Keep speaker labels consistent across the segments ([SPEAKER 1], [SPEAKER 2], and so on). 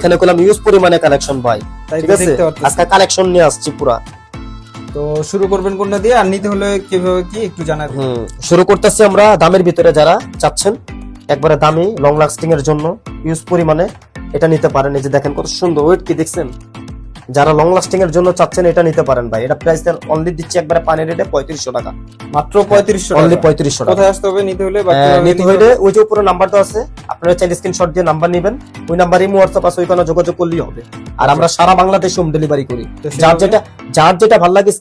[SPEAKER 1] এখানে করলাম ইউজ পরিমাণে কালেকশন ভাই, ঠিক আছে, আজকে কালেকশন নিয়ে আসছি পুরা।
[SPEAKER 2] তো শুরু করবেন কোনটা দিয়ে, আর নিতে হলে কিভাবে কি একটু জানাবেন।
[SPEAKER 1] শুরু করতেছি আমরা দামের ভিতরে, যারা চাচ্ছেন একবারে দামি লং লাস্টিং এর জন্য ইউজ পরিমাণে এটা নিতে পারেন। এই যে দেখেন কত সুন্দর, ওয়েট কি দেখছেন, যারা লং লাস্টিং এর জন্য চাচ্ছেন এটা নিতে পারেন ভাই। এটা প্রাইস অনলি দিচ্ছি একবারে পানির রেটে 3500 টাকা,
[SPEAKER 2] মাত্র 3500
[SPEAKER 1] অনলি
[SPEAKER 2] টাকা।
[SPEAKER 1] 3500 টাকা।
[SPEAKER 2] কোথায় আসতে হবে নিতে হলে?
[SPEAKER 1] নিতে হলে ওই যে উপরে নাম্বারটা আছে, আপনারা চাইলে স্ক্রিনশট দিয়ে নাম্বার নেবেন, ওই নাম্বারে হোয়াটসঅ্যাপ আছে, ওইখানে যোগাযোগ করলেই হবে। আর আমরা সারা বাংলাদেশে হোম ডেলিভারি করি। যার যেটা ভালো লাগে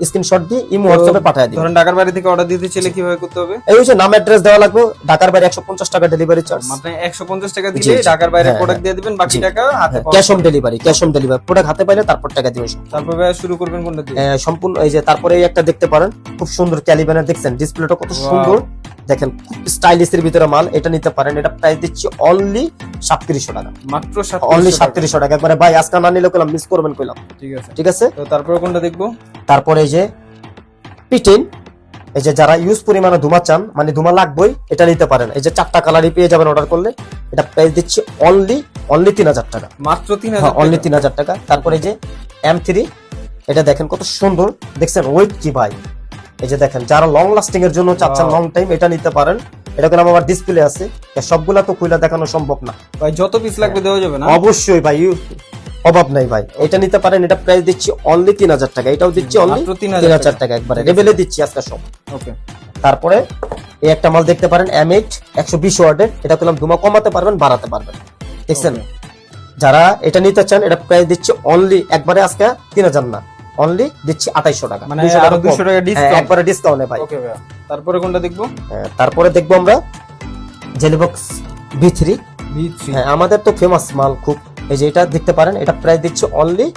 [SPEAKER 1] স্ক্রিনশট দিয়ে ইমো হোয়াটসঅ্যাপে পাঠিয়ে দিন।
[SPEAKER 2] ধরেন ঢাকার বাইরে থেকে অর্ডার দিতে চাইলে কিভাবে করতে হবে?
[SPEAKER 1] এই যে নাম অ্যাড্রেস দেওয়া লাগবে, ঢাকার বাইরে 150 টাকা ডেলিভারি চার্জ,
[SPEAKER 2] মানে 150 টাকা দিলে ঢাকার বাইরে প্রোডাক্ট দিয়ে দিবেন, বাকি টাকা হাতে পাবেন।
[SPEAKER 1] ক্যাশ অন ডেলিভারি, প্রোডাক্ট হাতে পাইলে তারপর টাকা দিবেন।
[SPEAKER 2] তারপর ভাই শুরু করবেন কোনটা দিয়ে?
[SPEAKER 1] সম্পূর্ণ এই যে তারপরে এই একটা দেখতে পারেন, খুব সুন্দর ক্যালিবানের, দেখছেন ডিসপ্লেটা কত সুন্দর, দেখেন খুব স্টাইলিশ এর ভিতরে মাল। এটা নিতে পারেন, এটা প্রাইস দিচ্ছি অনলি 3700 টাকা,
[SPEAKER 2] মাত্র
[SPEAKER 1] অনলি 3700 টাকা। একবারে ভাই আজকে না নিলে কইলাম মিস করবেন কইলাম,
[SPEAKER 2] ঠিক আছে
[SPEAKER 1] ঠিক আছে।
[SPEAKER 2] তো তারপরে কোনটা দেখবো?
[SPEAKER 1] তারপরে এই যে পিটেন, এই যে যারা ইউজ পরিমাণে ধুমা চান, মানে ধুমা লাগবেই, এটা নিতে পারেন। এই যে 4টা কালারই পেয়ে যাবেন অর্ডার করলে। এটা প্রাইস দিচ্ছি অনলি 3000 টাকা,
[SPEAKER 2] মাত্র 3000,
[SPEAKER 1] অনলি 3000 টাকা। তারপরে এই যে M3, এটা দেখেন কত সুন্দর, দেখছেন ওয়েট কি ভাই। এই যে দেখেন যারা লং লাস্টিং এর জন্য চাচ্ছেন লং টাইম, এটা নিতে পারেন। এটা কোনো আমার ডিসপ্লে আছে, সবগুলা তো খুলে দেখানো সম্ভব না
[SPEAKER 2] ভাই, যত পিস লাগবে দেওয়া যাবে না?
[SPEAKER 1] অবশ্যই ভাই, অভাব নাই ভাই। এটা নিতে পারেন, এটা প্রাইস দিচ্ছি অনলি 3000 টাকা, এটাও দিচ্ছি অনলি 3000 টাকা, একবারে লেভেলে দিচ্ছি আজকে সব।
[SPEAKER 2] ওকে।
[SPEAKER 1] তারপরে এই একটা মাল দেখতে পারেন M8 120 ওয়াটের, এটা করলাম ধুমা কমাতে পারবেন, বাড়াতে পারবেন, দেখছেন। যারা এটা নিতে চান, এটা প্রাইস দিচ্ছি অনলি একবারে আজকে 3000 না, অনলি দিচ্ছি 2800 টাকা,
[SPEAKER 2] মানে আরো 200 টাকা ডিসকাউন্ট,
[SPEAKER 1] একবারে ডিসকাউন্টে ভাই।
[SPEAKER 2] ওকে ভাই, তারপরে কোনটা দেখবো?
[SPEAKER 1] তারপরে দেখবো আমরা জেলিবক্স V3। হ্যাঁ, আমাদের তো ফেমাস মাল খুব। এই যে এটা দেখতে পারেন, এটা প্রাইস দিচ্ছি অনলি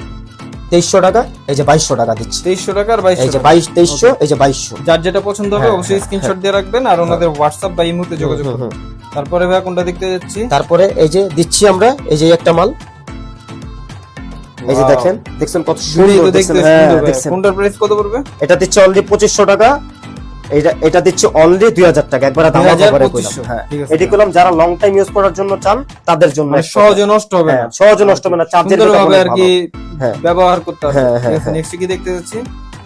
[SPEAKER 1] 2300 টাকা, এই যে 2200 টাকা দিচ্ছি।
[SPEAKER 2] 2300 টাকা আর 2200,
[SPEAKER 1] এই যে 2300, এই যে 2200।
[SPEAKER 2] যার যেটা পছন্দ হবে অবশ্যই স্ক্রিনশট দিয়ে রাখবেন, আর ওনাদের হোয়াটসঅ্যাপ বা ইমোতে যোগাযোগ করুন। তারপরে ভাই কোনটা দেখতে যাচ্ছি?
[SPEAKER 1] তারপরে এই যে দিচ্ছি আমরা, এই যে একটা মাল, এই যে দেখছেন কত সুন্দর, দেখছেন
[SPEAKER 2] কোনটার প্রাইস কত পড়বে?
[SPEAKER 1] এটা দিচ্ছি অনলি 2500 টাকা, এটা দিচ্ছি অনলি 2000 টাকা, একবার দাম করে কইলাম। হ্যাঁ, এটি করলাম যারা লং টাইম ইউজ করার জন্য চান তাদের জন্য,
[SPEAKER 2] সহজে নষ্ট হবে না,
[SPEAKER 1] সহজে নষ্ট হবে না, চার্জের
[SPEAKER 2] ভাবে আর কি ব্যবহার করতে হবে। ঠিক আছে, নেক্সট কি দেখতে যাচ্ছি?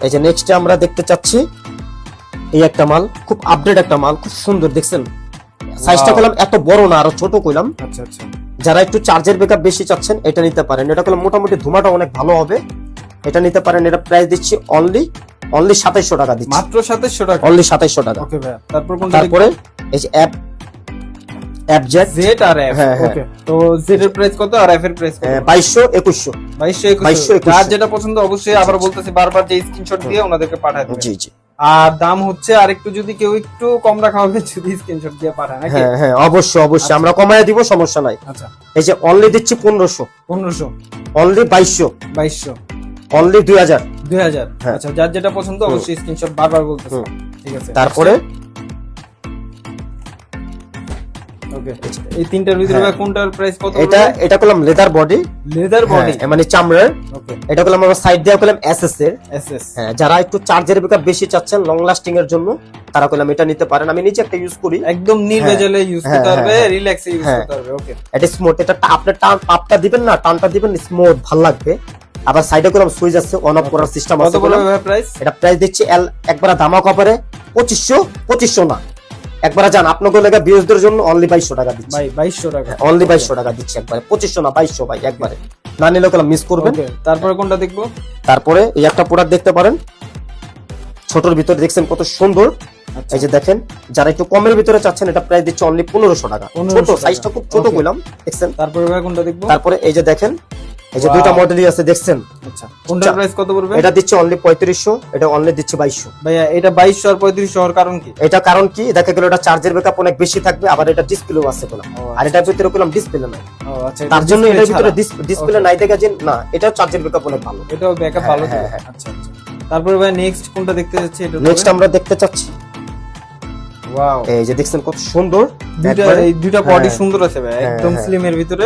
[SPEAKER 1] এই যে নেক্সটে আমরা দেখতে চাচ্ছি এই একটা মাল, খুব আপডেট একটা মাল, খুব সুন্দর, দেখছেন সাইজটা কইলাম এত বড় না, আরো ছোট কইলাম।
[SPEAKER 2] আচ্ছা আচ্ছা,
[SPEAKER 1] যারা একটু চার্জের ব্যাকআপ বেশি চাচ্ছেন এটা নিতে পারেন। এটা কইলাম মোটামুটি ধুমাটা অনেক ভালো হবে, এটা নিতে পারেন। এটা প্রাইস দিচ্ছি অনলি 2700 টাকা দিচ্ছি,
[SPEAKER 2] মাত্র 2700 টাকা,
[SPEAKER 1] অনলি 2700 টাকা।
[SPEAKER 2] ওকে ভাই, তারপর কোনটা?
[SPEAKER 1] তারপরে এই যে FZ
[SPEAKER 2] আর F। ওকে, তো Z এর প্রাইস কত আর F এর প্রাইস কত?
[SPEAKER 1] 2200 2100,
[SPEAKER 2] 2200। যার যেটা পছন্দ অবশ্যই আবার বলতেছি বারবার, যে স্ক্রিনশট দিয়ে ওনাদেরকে পাঠিয়ে দিবেন।
[SPEAKER 1] জি জি।
[SPEAKER 2] আর দাম হচ্ছে আর একটু, যদি কেউ একটু কম রাখা হবে যদি স্ক্রিনশট দিয়ে পাঠায় নাকি?
[SPEAKER 1] হ্যাঁ হ্যাঁ, অবশ্যই অবশ্যই, আমরা কমায় দিব, সমস্যা নাই।
[SPEAKER 2] আচ্ছা,
[SPEAKER 1] এই যে অনলি দিচ্ছি 1500, অনলি 2200, অনলি 2000।
[SPEAKER 2] আচ্ছা, যার যেটা পছন্দ অবশ্যই স্ক্রিনশট বারবার বলতেছে, ঠিক আছে।
[SPEAKER 1] তারপরে
[SPEAKER 2] ওকে, এই তিনটার ভিতরে কোনটার প্রাইস কত?
[SPEAKER 1] এটা করলাম লেদার বডি, মানে চামড়ার।
[SPEAKER 2] ওকে,
[SPEAKER 1] এটা করলাম আমরা সাইড দিয়ে করলাম SS এর।
[SPEAKER 2] হ্যাঁ,
[SPEAKER 1] যারা একটু চার্জের ব্যাকআপ বেশি চাচ্ছেন লং লাস্টিং এর জন্য, তারা করলাম এটা নিতে পারেন। আমি নিজে একটা ইউজ করি,
[SPEAKER 2] একদম নির্ভেজালে ইউজ করতে পারবে, রিল্যাক্সে ইউজ করতে পারবে। ওকে,
[SPEAKER 1] এটা স্মুথ, এটা আপনি টানটা দিবেন না, টানটা দিবেন স্মুথ, ভালো লাগবে। আবার সাইডে করলাম সুইচ আছে, অন অফ করার সিস্টেম আছে।
[SPEAKER 2] কত বলবে প্রাইস?
[SPEAKER 1] এটা প্রাইস দিচ্ছি একবার ধামা কপারে 2500 না, একবার জান আপনাকে লাগা বিএসদের জন্য অনলি 2200 টাকা দিচ্ছি
[SPEAKER 2] ভাই, 2200 টাকা,
[SPEAKER 1] অনলি 2200 টাকা দিচ্ছি, একবারে 2500 না 2200 ভাই, একবারে না নিলে কলা মিস করবেন।
[SPEAKER 2] তারপরে কোনটা দেখবো?
[SPEAKER 1] তারপরে এই একটা প্রোডাক্ট দেখতে পারেন, ছোটর ভিতরে, দেখছেন কত সুন্দর। এই যে দেখেন, যারা একটু কমের ভিতরে চাচ্ছেন, এটা প্রাইস দিচ্ছি অনলি 1500 টাকা, ছোট সাইজটা খুব ছোট কইলাম, দেখছেন।
[SPEAKER 2] তারপরে ভাই কোনটা দেখবো?
[SPEAKER 1] তারপরে এই যে দেখেন, এই যে দুইটা মডেলই আছে, দেখছেন।
[SPEAKER 2] আচ্ছা, কোনটার প্রাইস কত পড়বে?
[SPEAKER 1] এটা দিচ্ছি অনলি 3500, এটা অনলি দিচ্ছি 2200।
[SPEAKER 2] ভাইয়া, এটা 2200 আর 3500 হওয়ার কারণ কি?
[SPEAKER 1] এটা কারণ কি, দেখা গেল এটা চার্জের ব্যাকআপ অনেক বেশি থাকবে, আবার এটা ডিসপ্লেও আছে কোলা, আর এটার ভিতরে কোলাম ডিসপ্লে নাই।
[SPEAKER 2] আচ্ছা,
[SPEAKER 1] তার জন্য এটার ভিতরে ডিসপ্লে নাই, দেখা যায় না, এটা চার্জের ব্যাকআপ অনেক ভালো,
[SPEAKER 2] এটাও ব্যাকআপ ভালো। আচ্ছা আচ্ছা, তারপরে ভাই নেক্সট কোনটা দেখতে যাচ্ছে? এটা
[SPEAKER 1] নেক্সট আমরা দেখতে চাচ্ছি,
[SPEAKER 2] ওয়াও,
[SPEAKER 1] এই যে দেখছেন কত সুন্দর,
[SPEAKER 2] দুইটা বডি সুন্দর আছে ভাই, একদম স্লিম এর ভিতরে।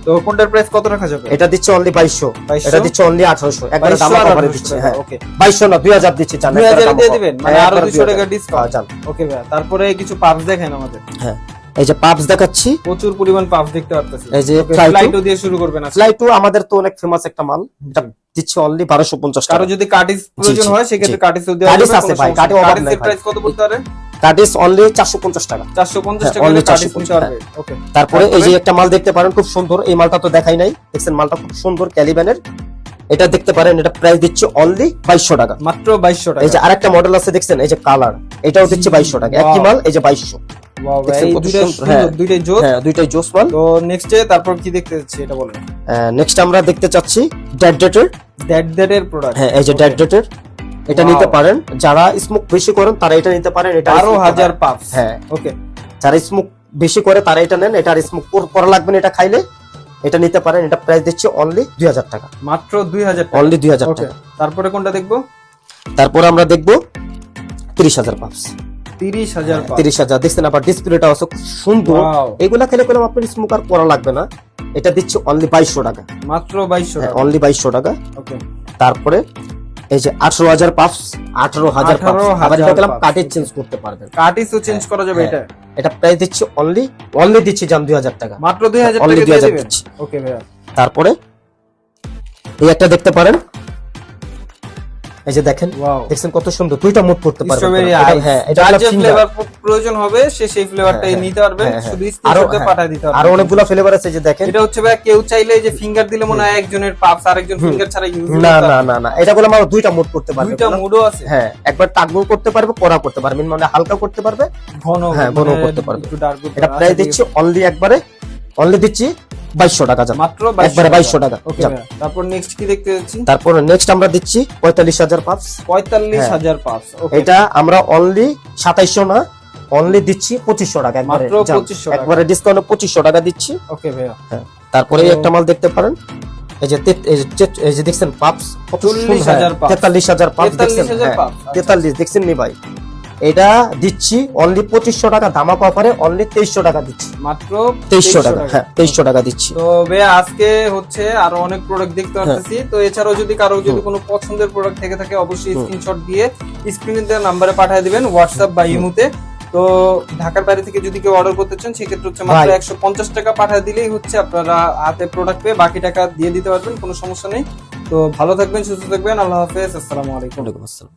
[SPEAKER 2] তো কোনটার প্রাইস কত রাখা যাবে?
[SPEAKER 1] এটা দিচ্ছি অনলি 2200, এটা দিচ্ছি অনলি 1800, একবার দাম কভারে দিচ্ছি। হ্যাঁ, ওকে, 2200 না 2000 দিচ্ছি, জানেন
[SPEAKER 2] 2000 দিয়ে দিবেন, মানে আরো 200 টাকা ডিসকাউন্ট। ওকে ভাই, তারপরে কিছু পার্টস দেখেন আমাদের।
[SPEAKER 1] হ্যাঁ, এই যে পাপস দেখাচ্ছি,
[SPEAKER 2] প্রচুর পরিমাণ পাফ দেখতে পারতেছি।
[SPEAKER 1] এই যে
[SPEAKER 2] ফ্লাইটও দিয়ে শুরু করবেন আজকে।
[SPEAKER 1] ফ্লাই টু আমাদের তো অনেক ফেমাস একটা মাল, এটা দিচ্ছি অনলি 1250 টাকা।
[SPEAKER 2] কারো যদি কাটিস প্রয়োজন
[SPEAKER 1] জি,
[SPEAKER 2] হয় সেক্ষেত্রে
[SPEAKER 1] জি।
[SPEAKER 2] কাটিসও দেওয়া
[SPEAKER 1] কাটিস
[SPEAKER 2] যাবে,
[SPEAKER 1] আছে
[SPEAKER 2] কোনো
[SPEAKER 1] ভাই,
[SPEAKER 2] সমস্যা
[SPEAKER 1] কাটি
[SPEAKER 2] নেই।
[SPEAKER 1] অভাব
[SPEAKER 2] কাটিসের
[SPEAKER 1] নাই ভাই।
[SPEAKER 2] প্রাইস কত পড়তে পারে?
[SPEAKER 1] কাটিস অনলি 450 টাকা।
[SPEAKER 2] 450 টাকা
[SPEAKER 1] হ্যাঁ,
[SPEAKER 2] হলে
[SPEAKER 1] only
[SPEAKER 2] কাটিস
[SPEAKER 1] 450
[SPEAKER 2] নিতে পারবে। ওকে।
[SPEAKER 1] তারপরে এই যে একটা মাল দেখতে পারেন খুব সুন্দর, এই মালটা তো দেখাই নাই, দেখছেন মালটা খুব সুন্দর ক্যালিবানের, এটা দেখতে পারেন, এটা প্রাইস দিচ্ছে অনলি 2200 টাকা।
[SPEAKER 2] মাত্র 2200 টাকা।
[SPEAKER 1] এই যে আরেকটা মডেল আছে দেখছেন, এই যে কালার, এটাও দিচ্ছে 2200 টাকা, একই মাল, এই যে 2200।
[SPEAKER 2] ওয়াও ভাই,
[SPEAKER 1] দেখছেন
[SPEAKER 2] এই
[SPEAKER 1] কত
[SPEAKER 2] দুইটা
[SPEAKER 1] সুন্দর,
[SPEAKER 2] সুন্দর,
[SPEAKER 1] হ্যাঁ।
[SPEAKER 2] দুইটাই জোস।
[SPEAKER 1] হ্যাঁ, দুইটাই জোস মাল।
[SPEAKER 2] তো নেক্সটে তারপর কি দেখতে যাচ্ছি এটা বলেন।
[SPEAKER 1] নেক্সট আমরা দেখতে চাচ্ছি ডেটের,
[SPEAKER 2] দ্যাটের প্রোডাক্ট।
[SPEAKER 1] হ্যাঁ এই যে ডেটের, এটা
[SPEAKER 2] Wow.
[SPEAKER 1] নিতে পারেন, যারা স্মোক বেশি করেন তারা এটা নিতে পারেন, এটা
[SPEAKER 2] 12000 পাফ।
[SPEAKER 1] হ্যাঁ,
[SPEAKER 2] ওকে।
[SPEAKER 1] যারা স্মোক বেশি করে তারা এটা নেন, এটা আর স্মোক করা লাগবে না, এটা খাইলে এটা নিতে পারেন, এটা প্রাইস দিচ্ছে অনলি 2000 টাকা,
[SPEAKER 2] মাত্র 2000 টাকা।
[SPEAKER 1] অনলি 2000
[SPEAKER 2] ওকে।
[SPEAKER 1] টাকা।
[SPEAKER 2] তারপরে কোনটা দেখবো?
[SPEAKER 1] তারপর আমরা দেখবো 30000 পাপস,
[SPEAKER 2] 30000 পাফ।
[SPEAKER 1] 30000 দেখছেন, আবার ডিসপ্লেটা আছে খুব সুন্দর,
[SPEAKER 2] Wow.
[SPEAKER 1] এগুলা খেলে কোনো আপনার স্মোক আর করা লাগবে না, এটা দিচ্ছে অনলি 2200 টাকা,
[SPEAKER 2] মাত্র 2200 টাকা।
[SPEAKER 1] অনলি 2200 টাকা।
[SPEAKER 2] ওকে।
[SPEAKER 1] তারপরে এই যে 18000 পাপস, 18000 পাপস,
[SPEAKER 2] 18,000
[SPEAKER 1] আবার এটা গেলাম
[SPEAKER 2] puffs।
[SPEAKER 1] কাটে চেঞ্জ করতে পারবেন,
[SPEAKER 2] কাটিসও চেঞ্জ করা যাবে এটা।
[SPEAKER 1] এটা প্রাইস দিচ্ছে অনলি দিচ্ছি জান 2000 টাকা,
[SPEAKER 2] মাত্র 2000
[SPEAKER 1] Only
[SPEAKER 2] টাকা দিয়ে
[SPEAKER 1] 2000
[SPEAKER 2] দিবেন।
[SPEAKER 1] দিচ্ছি।
[SPEAKER 2] ওকে ভাইয়া।
[SPEAKER 1] তারপরে এই একটা দেখতে পারেন, এই যে দেখেন,
[SPEAKER 2] ওয়াও।
[SPEAKER 1] দেখছেন কত সুন্দর, দুইটা মুড করতে পারবেন,
[SPEAKER 2] স্ট্রবেরি
[SPEAKER 1] এটা-
[SPEAKER 2] আইস।
[SPEAKER 1] হ্যাঁ, এটা
[SPEAKER 2] যার
[SPEAKER 1] হলো
[SPEAKER 2] যে
[SPEAKER 1] finger।
[SPEAKER 2] ফ্লেভার প্রয়োজন হবে সে সেই ফ্লেভারটাই
[SPEAKER 1] হ্যাঁ,
[SPEAKER 2] নিতে পারবেন,
[SPEAKER 1] হ্যাঁ,
[SPEAKER 2] শুধু
[SPEAKER 1] হ্যাঁ।
[SPEAKER 2] স্ক্রিনশট দিয়ে
[SPEAKER 1] হ্যাঁ,
[SPEAKER 2] পাঠিয়ে দিতে
[SPEAKER 1] আরো
[SPEAKER 2] পারবেন।
[SPEAKER 1] অনেকগুলো ফ্লেভার আছে, যে দেখেন,
[SPEAKER 2] এটা হচ্ছে ভাই কেউ চাইলে যে ফিঙ্গার দিলে মনে হয় একজনের পাপস আরেকজন ফিঙ্গার ছাড়া ইউজ
[SPEAKER 1] না না না না, এটা গুলো আমরা দুইটা মুড করতে পারবে,
[SPEAKER 2] দুইটা মুডও আছে।
[SPEAKER 1] হ্যাঁ, একবার টাকবো করতে পারবে, কড়া করতে পারবে, মানে হালকা করতে পারবে,
[SPEAKER 2] ঘন,
[SPEAKER 1] হ্যাঁ, ঘন
[SPEAKER 2] মানে
[SPEAKER 1] করতে পারবে।
[SPEAKER 2] একটু dark করতে
[SPEAKER 1] এটা
[SPEAKER 2] পারবে।
[SPEAKER 1] প্রাইস
[SPEAKER 2] আচ্ছা,
[SPEAKER 1] দিচ্ছি অনলি দিচ্ছি 2200 টাকা জান,
[SPEAKER 2] মাত্র
[SPEAKER 1] একবারে 2200 টাকা।
[SPEAKER 2] ওকে
[SPEAKER 1] যাক।
[SPEAKER 2] ভাইয়া। তারপর নেক্সট কি দেখতে যাচ্ছি?
[SPEAKER 1] তারপর নেক্সট আমরা দিচ্ছি 45000 পাপস,
[SPEAKER 2] 45000 পাপস। ওকে।
[SPEAKER 1] এটা আমরা অনলি 2700 না, অনলি দিচ্ছি 2500 টাকা, একবারে
[SPEAKER 2] মাত্র
[SPEAKER 1] জান,
[SPEAKER 2] 2500 টাকা।
[SPEAKER 1] একবারে ডিসকাউন্টে 2500 টাকা দিচ্ছি।
[SPEAKER 2] ওকে ভাইয়া।
[SPEAKER 1] হ্যাঁ, তারপরে এই একটা মাল দেখতে পারেন, এই যে এই যে দেখছেন পাপস,
[SPEAKER 2] 40,000 পাপস।
[SPEAKER 1] 43000 পাপস দেখছেন,
[SPEAKER 2] 43,000
[SPEAKER 1] হ্যাঁ,
[SPEAKER 2] পাপস, আচ্ছা।
[SPEAKER 1] 43 দেখছেন নি ভাই, এটা দিচ্ছি অনলি 2500 টাকা, ধামাকা অফারে অনলি 2300 টাকা দিচ্ছি,
[SPEAKER 2] মাত্র
[SPEAKER 1] 2300 টাকা, হ্যাঁ 2300 টাকা দিচ্ছি।
[SPEAKER 2] তো ভাইয়া আজকে হচ্ছে আরো অনেক প্রোডাক্ট দেখতে পাচ্ছি। তো এছাড়াও যদি কারো যদি কোনো পছন্দের প্রোডাক্ট থেকে থাকে অবশ্যই স্ক্রিনশট দিয়ে স্ক্রিনে দেওয়া নাম্বারে পাঠিয়ে দিবেন, হোয়াটসঅ্যাপ বা ইমোতে। তো ঢাকার বাইরে থেকে যদি কেউ অর্ডার করতে চান সেক্ষেত্রে হচ্ছে মাত্র
[SPEAKER 1] ভাই।
[SPEAKER 2] 150 টাকা পাঠিয়ে দিলেই হচ্ছে আপনারা হাতে প্রোডাক্ট পেয়ে বাকি টাকা দিয়ে দিতে পারবেন, কোনো সমস্যা নেই। তো ভালো থাকবেন, সুস্থ থাকবেন, আল্লাহ হাফেজ, আসসালামু আলাইকুম।
[SPEAKER 1] ওয়ালাইকুম আসসালাম।